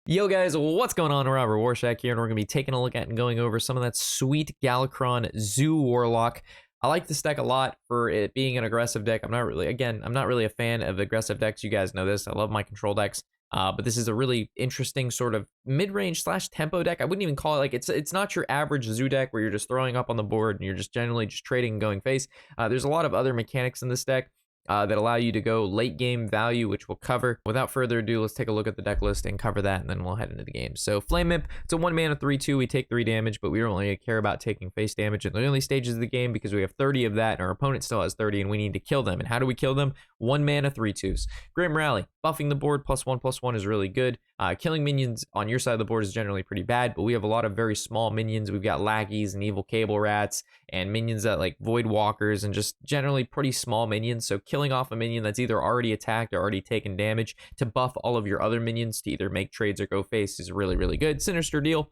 Yo guys, what's going on? Robert Warshak here, and we're going to be taking a look at and going over some of that sweet Galakrond Zoo Warlock. I like this deck a lot for it being an aggressive deck. I'm not really a fan of aggressive decks. You guys know this. I love my control decks. But this is a really interesting sort of mid-range / tempo deck. I wouldn't even call it like it's not your average Zoo deck where you're just throwing up on the board and you're just generally just trading and going face. There's a lot of other mechanics in this deck that allow you to go late game value, which we'll cover. Without further ado, let's take a look at the deck list and cover that, and then we'll head into the game. So Flame Imp, it's a 1 mana 3/2. We take 3 damage, but we don't really care about taking face damage in the early stages of the game because we have 30 of that, and our opponent still has 30, and we need to kill them. And how do we kill them? 1 mana 3/2s. Grim Rally, buffing the board +1/+1 is really good. Killing minions on your side of the board is generally pretty bad, but we have a lot of very small minions. We've got lackeys and evil cable rats and minions that like void walkers and just generally pretty small minions. So killing off a minion that's either already attacked or already taken damage to buff all of your other minions to either make trades or go face is really, really good. Sinister Deal,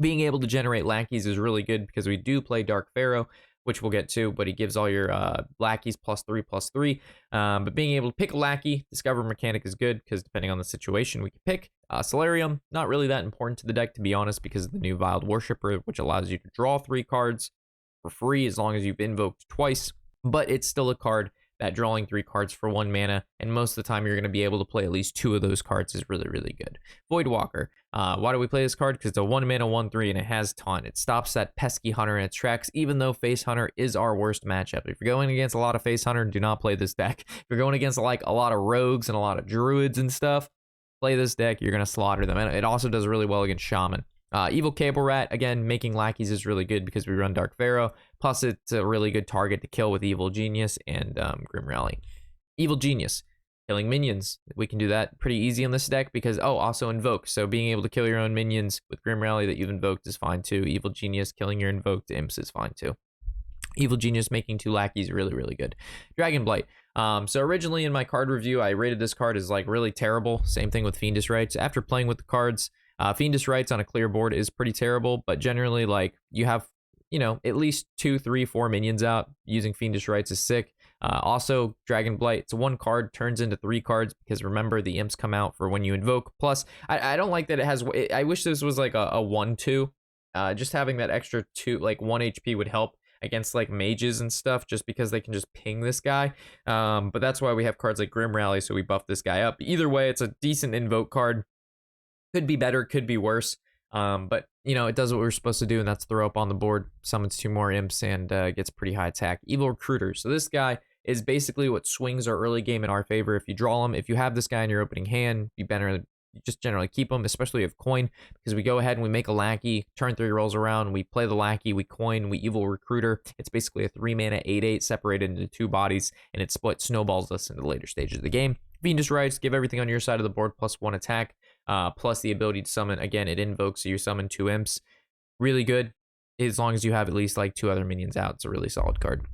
being able to generate lackeys is really good because we do play Dark Pharaoh, which we'll get to, but he gives all your lackeys +3/+3. But being able to pick a lackey, discover mechanic is good because depending on the situation, we can pick. Solarium, not really that important to the deck, to be honest, because of the new Veiled Worshipper, which allows you to draw 3 cards for free as long as you've invoked twice. But it's still a card that drawing 3 cards for 1 mana, and most of the time you're going to be able to play at least 2 of those cards is really, really good. Void Walker. Why do we play this card? Because it's a 1 mana 1/3 and it has Taunt. It stops that pesky Hunter in its tracks, even though Face Hunter is our worst matchup. If you're going against a lot of Face Hunter, do not play this deck. If you're going against like a lot of Rogues and a lot of Druids and stuff, play this deck. You're going to slaughter them. And it also does really well against Shaman. Evil Cable Rat, again, making lackeys is really good because we run Dark Pharaoh. Plus, it's a really good target to kill with Evil Genius and Grim Rally. Evil Genius, killing minions. We can do that pretty easy on this deck because, also Invoke. So being able to kill your own minions with Grim Rally that you've invoked is fine too. Evil Genius, killing your invoked imps is fine too. Evil Genius making 2 lackeys really, really good. Dragon Blight. So originally in my card review, I rated this card as like really terrible. Same thing with Fiendish Rites. After playing with the cards, Fiendish Rites on a clear board is pretty terrible, but generally, like, you have, at least 2, 3, 4 minions out. Using Fiendish Rites is sick. Also, Dragon Blight, it's 1 card, turns into 3 cards, because remember, the imps come out for when you invoke. Plus, I don't like that it has, I wish this was like a 1/2. Just having that extra 2, like 1 HP would help against like mages and stuff, just because they can just ping this guy. But that's why we have cards like Grim Rally, so we buff this guy up. Either way, it's a decent invoke card. Could be better, could be worse. But, it does what we're supposed to do, and that's throw up on the board, summons 2 more imps, and gets pretty high attack. Evil Recruiter. So this guy is basically what swings our early game in our favor. If you draw him, if you have this guy in your opening hand, you better just generally keep him, especially if coin, because we go ahead and we make a lackey, turn 3 rolls around, we play the lackey, we coin, we Evil Recruiter. It's basically a 3 mana 8/8 separated into 2 bodies, and it snowballs us into the later stages of the game. Fiendish Rites, give everything on your side of the board +1 attack. Plus the ability to summon, again, it invokes, so you summon 2 imps. Really good, as long as you have at least like 2 other minions out. It's a really solid card.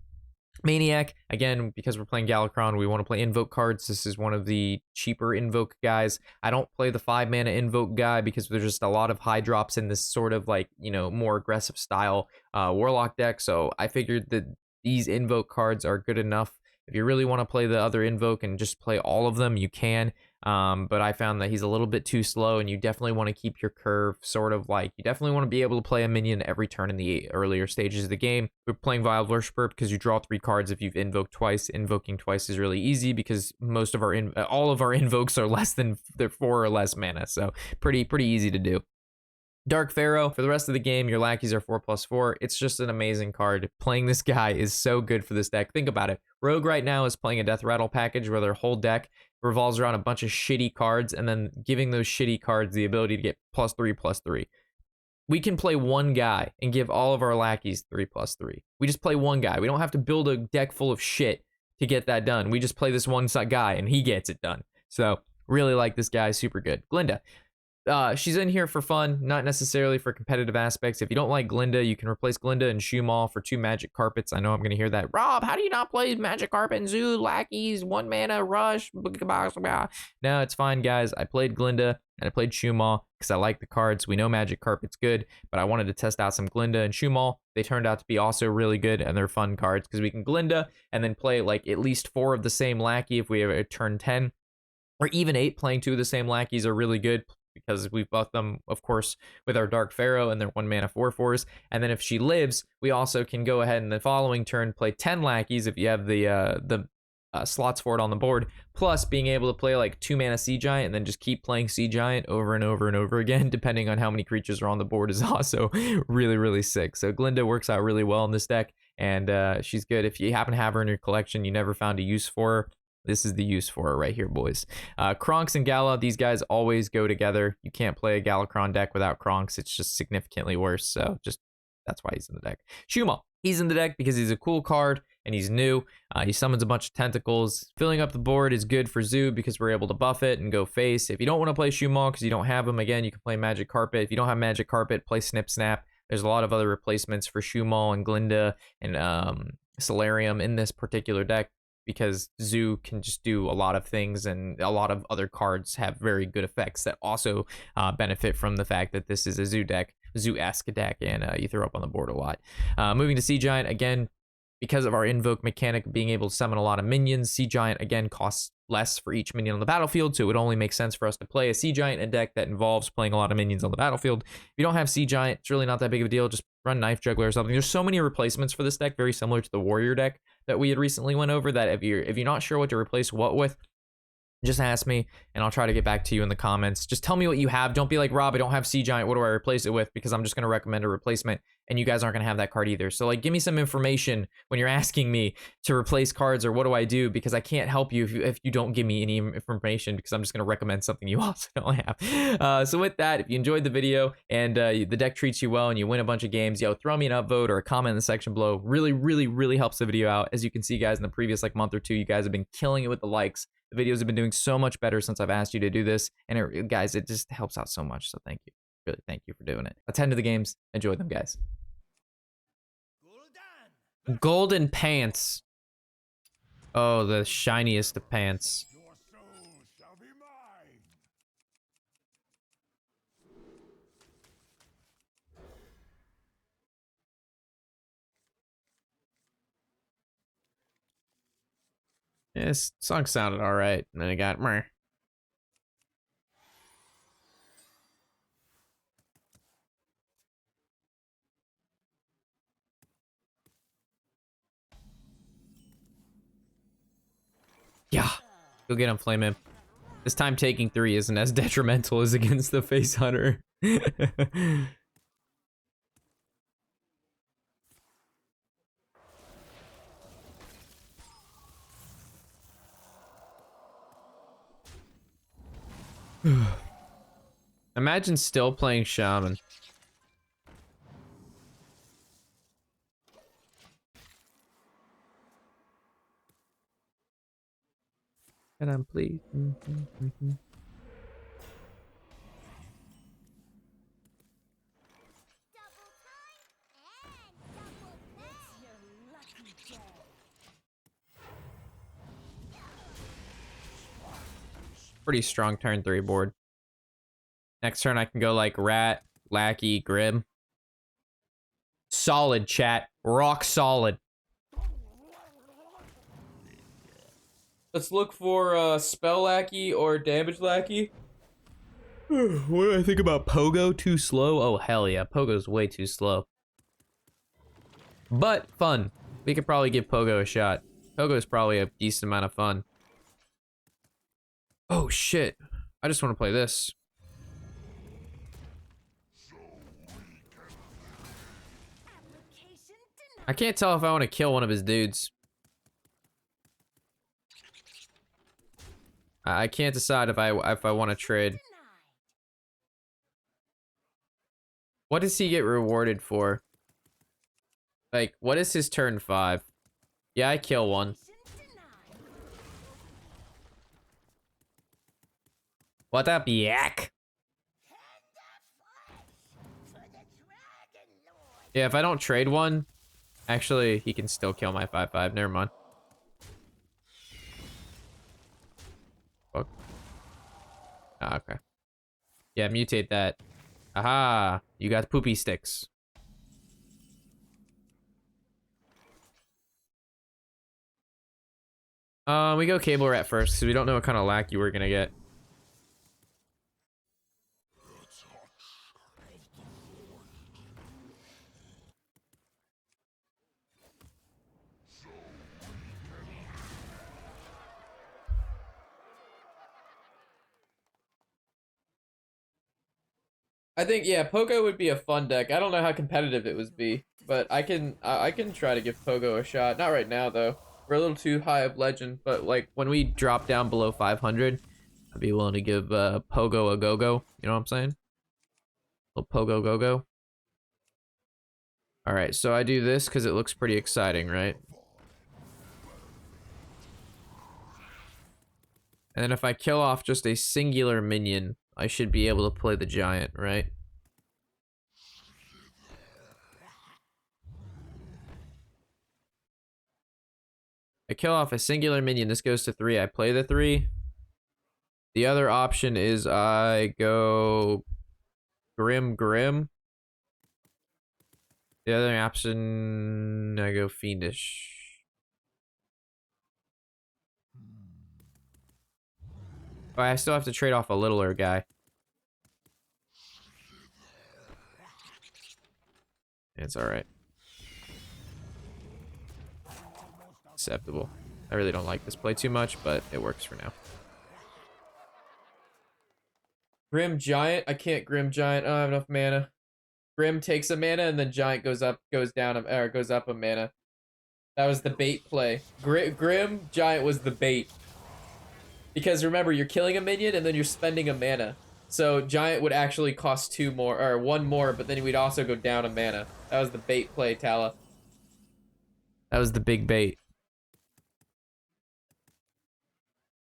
Maniac, again, because we're playing Galakrond, we want to play invoke cards. This is one of the cheaper invoke guys. I don't play the 5 mana invoke guy because there's just a lot of high drops in this sort of like, more aggressive style Warlock deck. So I figured that these invoke cards are good enough. If you really want to play the other invoke and just play all of them, you can. But I found that he's a little bit too slow, and you definitely want to keep your curve sort of like, you definitely want to be able to play a minion every turn in the earlier stages of the game. We're playing Veiled Worshipper because you draw 3 cards if you've invoked twice. Invoking twice is really easy because most of all of our invokes are less than, they're 4 or less mana, so pretty easy to do. Dark Pharaoh, for the rest of the game, your lackeys are 4/4. It's just an amazing card. Playing this guy is so good for this deck. Think about it. Rogue right now is playing a Death Rattle package where their whole deck revolves around a bunch of shitty cards and then giving those shitty cards the ability to get +3/+3. We can play 1 guy and give all of our lackeys 3/3. We just play 1 guy. We don't have to build a deck full of shit to get that done. We just play this 1 guy and he gets it done. So really like this guy, super good. Glinda. She's in here for fun, not necessarily for competitive aspects. If you don't like Glinda, you can replace Glinda and Shumal for 2 magic carpets. I know I'm going to hear that. Rob, how do you not play magic carpet and Zoo, lackeys, 1 mana, rush? No, it's fine, guys. I played Glinda and I played Shumal because I like the cards. We know magic carpet's good, but I wanted to test out some Glinda and Shumal. They turned out to be also really good, and they're fun cards because we can Glinda and then play like at least 4 of the same lackey if we have a turn 10. Or even 8, playing 2 of the same lackeys are really good. because we've bought them, of course, with our Dark Pharaoh and their 1 mana 4/4s. And then if she lives, we also can go ahead in the following turn play 10 lackeys if you have the slots for it on the board, plus being able to play like 2 mana Sea Giant and then just keep playing Sea Giant over and over and over again, depending on how many creatures are on the board, is also really, really sick. So Glinda works out really well in this deck, and she's good. If you happen to have her in your collection, you never found a use for her, this is the use for her right here, boys. Kronks and Gala, these guys always go together. You can't play a Galakrond deck without Kronks. It's just significantly worse, so just that's why he's in the deck. Shuma, he's in the deck because he's a cool card and he's new. He summons a bunch of tentacles. Filling up the board is good for Zoo because we're able to buff it and go face. If you don't want to play Shuma because you don't have him, again, you can play Magic Carpet. If you don't have Magic Carpet, play Snip Snap. There's a lot of other replacements for Shuma and Glinda and Solarium in this particular deck, because Zoo can just do a lot of things, and a lot of other cards have very good effects that also benefit from the fact that this is a Zoo deck, Zoo-esque deck, and you throw up on the board a lot. Moving to Sea Giant, again, because of our invoke mechanic being able to summon a lot of minions, Sea Giant, again, costs less for each minion on the battlefield, so it would only make sense for us to play a Sea Giant in a deck that involves playing a lot of minions on the battlefield. If you don't have Sea Giant, it's really not that big of a deal. Just run Knife Juggler or something. There's so many replacements for this deck, very similar to the Warrior deck that we had recently went over, that if you're not sure what to replace what with, just ask me and I'll try to get back to you in the comments. Just tell me what you have. Don't be like, Rob, I don't have Sea Giant, what do I replace it with? Because I'm just going to recommend a replacement and you guys aren't going to have that card either. So like, give me some information when you're asking me to replace cards, or what do I do? Because I can't help you if you don't give me any information, because I'm just going to recommend something you also don't have. So with that, if you enjoyed the video and the deck treats you well and you win a bunch of games, yo, throw me an upvote or a comment in the section below. Really, really, really helps the video out. As you can see, guys, in the previous like month or two, you guys have been killing it with the likes. The videos have been doing so much better since I've asked you to do this. And guys, it just helps out so much. So thank you. Really, thank you for doing it. Attend to the games. Enjoy them, guys. Golden pants. Oh, the shiniest of pants. Your soul shall be mine. Yeah, this song sounded all right, and then it got meh. Yeah, go get him, Flame Imp. This time taking 3 isn't as detrimental as against the Face Hunter. Imagine still playing Shaman. And I'm pleased. Pretty strong turn 3 board. Next turn I can go like Rat, Lackey, Grim. Solid, chat. Rock solid. Let's look for Spell Lackey or Damage Lackey. What do I think about Pogo? Too slow? Oh, hell yeah. Pogo's way too slow. But fun. We could probably give Pogo a shot. Pogo's probably a decent amount of fun. Oh, shit. I just want to play this. I can't tell if I want to kill one of his dudes. I can't decide if I want to trade. What does he get rewarded for? Like, what is his turn 5? Yeah, I kill one. What up, yak? Yeah, if I don't trade one, actually, he can still kill my 5/5. Never mind. Fuck. Ah, okay. Yeah, mutate that. Aha! You got poopy sticks. We go Cable Rat first, because we don't know what kind of lackey we're gonna get. I think, yeah, Pogo would be a fun deck. I don't know how competitive it would be, but I can try to give Pogo a shot. Not right now though. We're a little too high of legend, but like when we drop down below 500, I'd be willing to give Pogo a go-go. You know what I'm saying? A little Pogo go-go. All right, so I do this because it looks pretty exciting, right? And then if I kill off just a singular minion, I should be able to play the giant, right? I kill off a singular minion, this goes to 3, I play the 3. The other option is I go Grim. The other option, I go Fiendish. Oh, I still have to trade off a littler guy. It's alright. Acceptable. I really don't like this play too much, but it works for now. Grim Giant? I can't Grim Giant. I don't have enough mana. Grim takes a mana and then Giant goes down, or goes up a mana. That was the bait play. Grim Giant was the bait. Because remember, you're killing a minion and then you're spending a mana. So Giant would actually cost 2 more, or 1 more, but then we'd also go down a mana. That was the bait play, Tala. That was the big bait.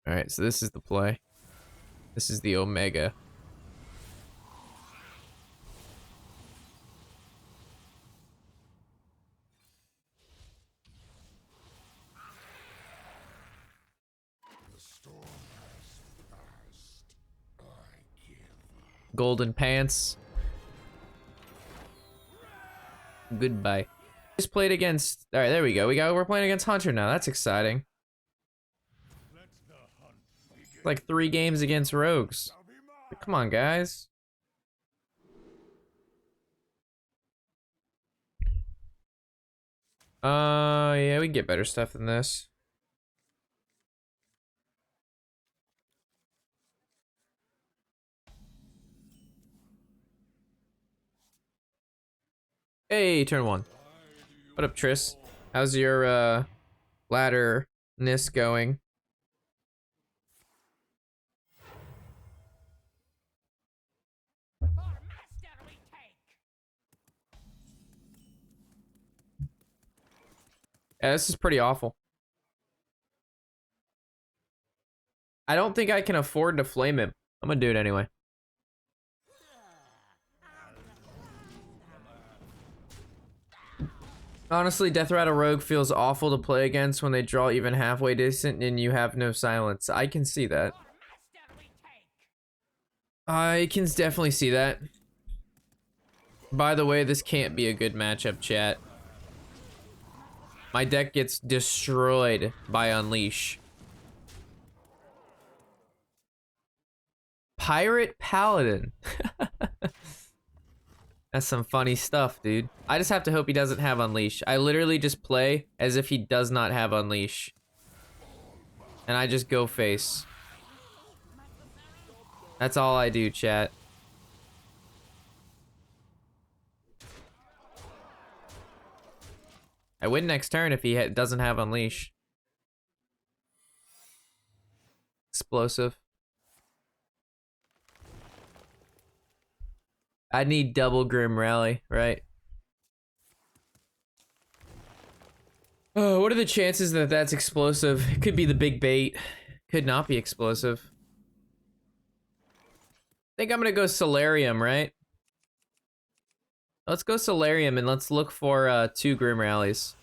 Alright, so this is the play. This is the Omega. Golden pants. Goodbye. Just played against. All right, there we go. We're playing against Hunter now. That's exciting. Like 3 games against rogues. Come on, guys. Yeah, we can get better stuff than this. Hey, turn 1. What up, Triss? How's your ladder-ness going? Yeah, this is pretty awful. I don't think I can afford to flame him. I'm gonna do it anyway. Honestly, Death Rattle Rogue feels awful to play against when they draw even halfway decent and you have no silence. I can see that. I can definitely see that. By the way, this can't be a good matchup, chat. My deck gets destroyed by Unleash. Pirate Paladin. That's some funny stuff, dude. I just have to hope he doesn't have Unleash. I literally just play as if he does not have Unleash. And I just go face. That's all I do, chat. I win next turn if he doesn't have Unleash. Explosive. I need double Grim Rally, right? Oh, what are the chances that that's explosive? It could be the big bait. Could not be explosive. I think I'm gonna go Solarium, right? Let's go Solarium and let's look for 2 Grim Rallies.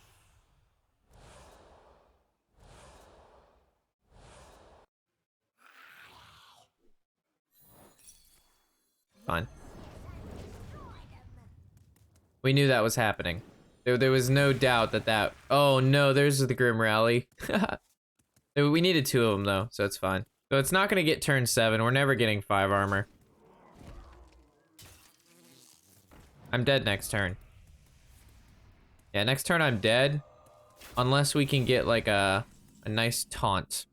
Fine. We knew that was happening. There was no doubt that. Oh no, there's the Grim Rally. We needed 2 of them though, so it's fine. So it's not gonna get turn 7. We're never getting 5 armor. I'm dead next turn. Yeah, next turn I'm dead. Unless we can get like a nice taunt.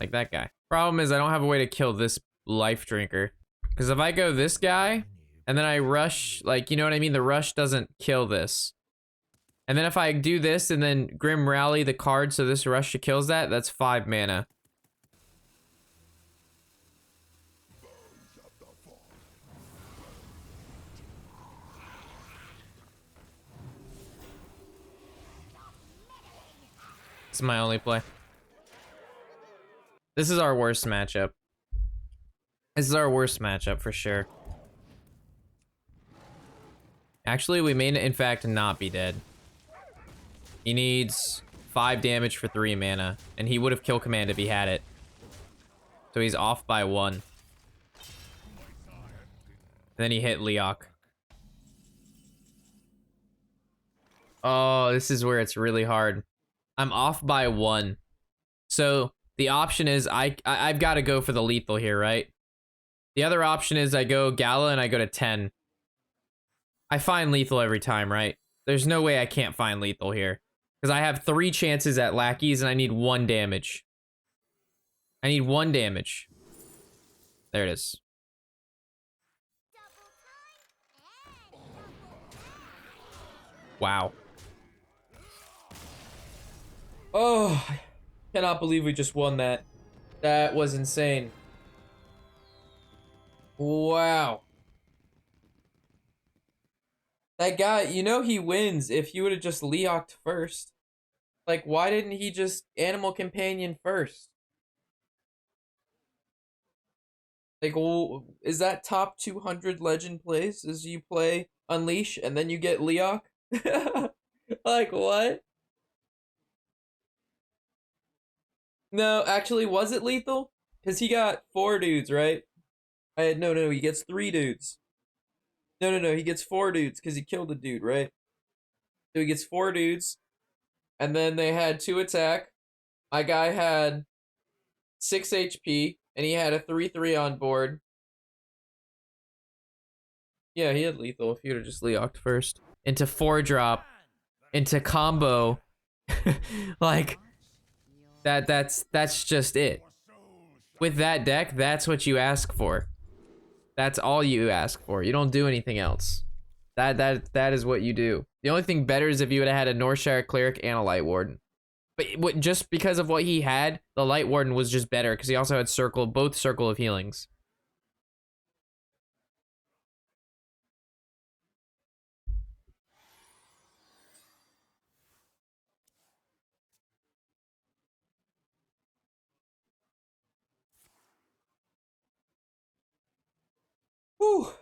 Like that guy. Problem is I don't have a way to kill this life drinker. Because if I go this guy, and then I rush, like, you know what I mean? The rush doesn't kill this. And then if I do this and then Grim Rally the card so this rush kills that, that's 5 mana. This is my only play. This is our worst matchup. This is our worst matchup for sure. Actually, we may in fact not be dead. He needs 5 damage for 3 mana, and he would have kill command if he had it. So he's off by 1. Then he hit Leok. Oh, this is where it's really hard. I'm off by 1. So the option is I've got to go for the lethal here, right? The other option is I go Gala and I go to 10. I find lethal every time, right? There's no way I can't find lethal here. Because I have 3 chances at lackeys and I need 1 damage. I need 1 damage. There it is. Wow. Oh, I cannot believe we just won that. That was insane. Wow. That guy, you know he wins if he would have just Leok'd first. Like, why didn't he just Animal Companion first? Like, well, is that top 200 legend plays? Is you play Unleash and then you get Leok? Like, what? No, actually, was it lethal? Because he got 4 dudes, right? No, he gets 3 dudes. No, he gets 4 dudes because he killed a dude, right? So he gets 4 dudes, and then they had 2 attack. My guy had 6 HP, and he had a 3/3 on board. Yeah, he had lethal if he would have just Leok'd first. Into 4-drop, into combo. Like, that's just it. With that deck, that's what you ask for. That's all you ask for. You don't do anything else. That is what you do. The only thing better is if you would have had a Northshire Cleric and a Light Warden. But just because of what he had, the Light Warden was just better because he also had both Circle of Healings. Whew.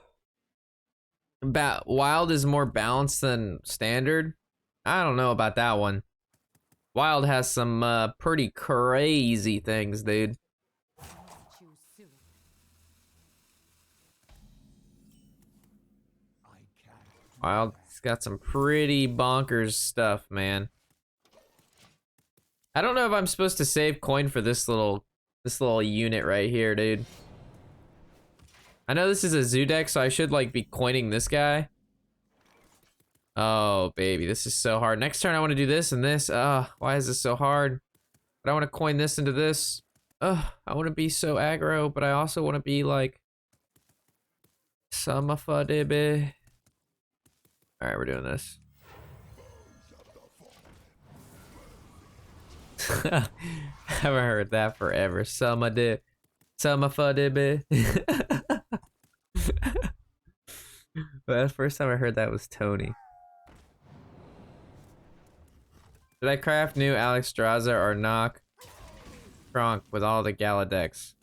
Wild is more balanced than Standard? I don't know about that one. Wild has some pretty crazy things, dude. Wild's got some pretty bonkers stuff, man. I don't know if I'm supposed to save coin for this little unit right here, dude. I know this is a zoo deck, so I should like be coining this guy. Oh, baby, this is so hard. Next turn I want to do this and this. Why is this so hard? But I want to coin this into this. I want to be so aggro, but I also want to be like Samafadebe. All right, we're doing this. I haven't heard that forever. Samafadebe. But the first time I heard that was Tony. Did I craft new Alexstrasza or knock Kronk with all the Gala decks?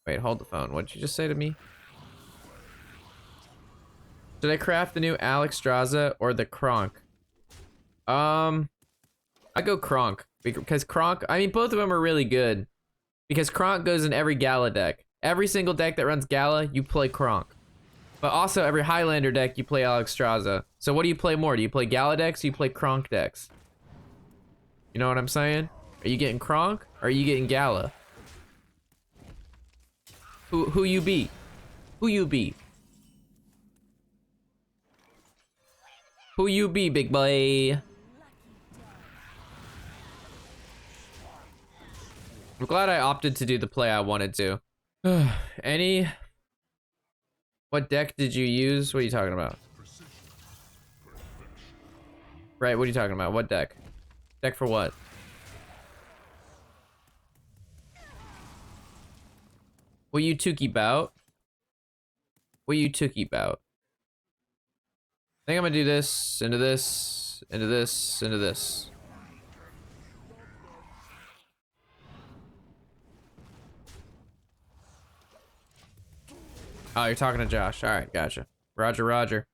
Wait, hold the phone. What did you just say to me? Did I craft the new Alexstrasza or the Kronk? I go Kronk because Kronk, I mean, both of them are really good because Kronk goes in every Gala deck. Every single deck that runs Gala, you play Kronk. But also every Highlander deck, you play Alexstrasza. So what do you play more? Do you play Gala decks or you play Kronk decks? You know what I'm saying? Are you getting Kronk or are you getting Gala? Who you be? Who you be? Who you be, big boy? I'm glad I opted to do the play I wanted to. What deck did you use? What are you talking about? Right, what are you talking about? What deck? Deck for what? What you tookie bout? What you tookie bout? I think I'm gonna do this, into this, into this, into this. Oh, you're talking to Josh. All right, gotcha. Roger, roger.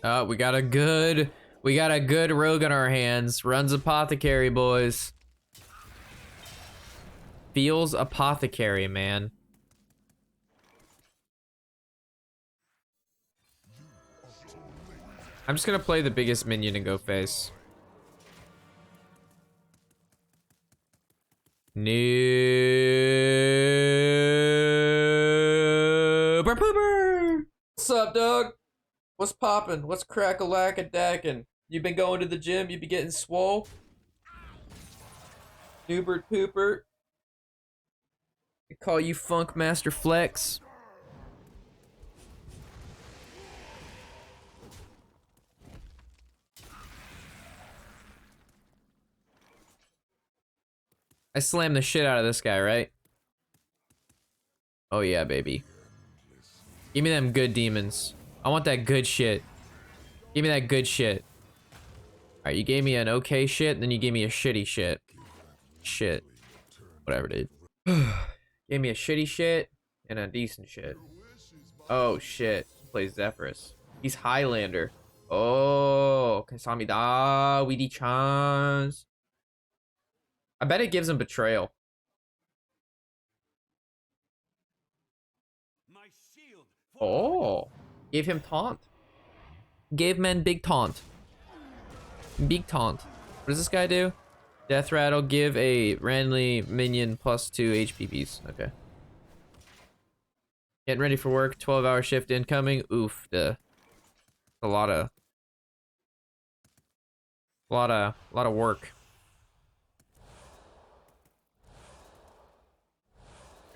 We got a good rogue on our hands. Runs apothecary, boys. Feels apothecary, man. I'm just gonna play the biggest minion and go face. Noober pooper! What's up, dog? What's poppin'? What's crack-a-lack-a-dackin'? You been going to the gym? You be getting swole? Noobert pooper. I call you Funk Master Flex. I slammed the shit out of this guy, right? Oh yeah, baby. Give me them good demons. I want that good shit. Give me that good shit. Alright, you gave me an okay shit, and then you gave me a shitty shit. Shit. Whatever, dude. Gave me a shitty shit and a decent shit. Oh shit. He plays Zephyrus. He's Highlander. Oh, Kasamida, Weedy chance. I bet it gives him betrayal. Oh, gave him taunt. Gave men big taunt. Big taunt. What does this guy do? Death Rattle, give a randomly minion +2 HPPs. Okay. Getting ready for work. 12-hour shift incoming. Oof. A lot of work.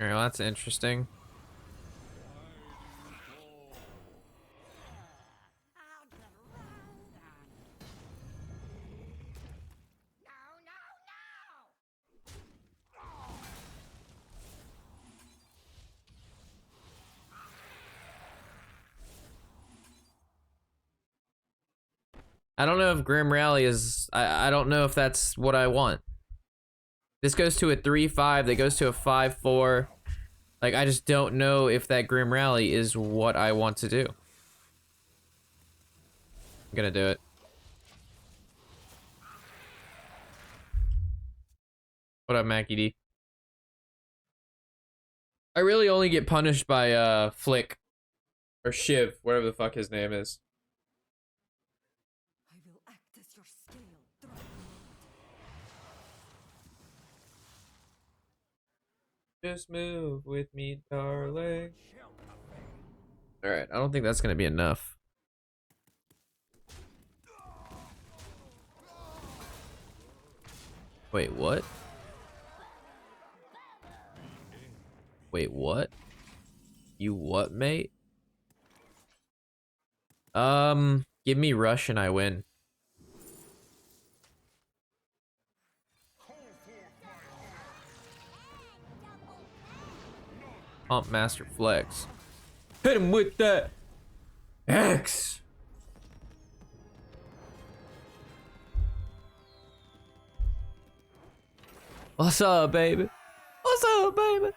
All right, well, that's interesting. I don't know if Grim Rally is... I don't know if that's what I want. This goes to a 3-5. That goes to a 5-4. Like, I just don't know if that Grim Rally is what I want to do. I'm gonna do it. What up, Mackie D? I really only get punished by, Flick. Or Shiv, whatever the fuck his name is. Just move with me, darling. Alright, I don't think that's gonna be enough. Wait, what? Wait, what? You what, mate? Give me Rush and I win. Pump Master Flex. Hit him with that X. What's up, baby? What's up, baby?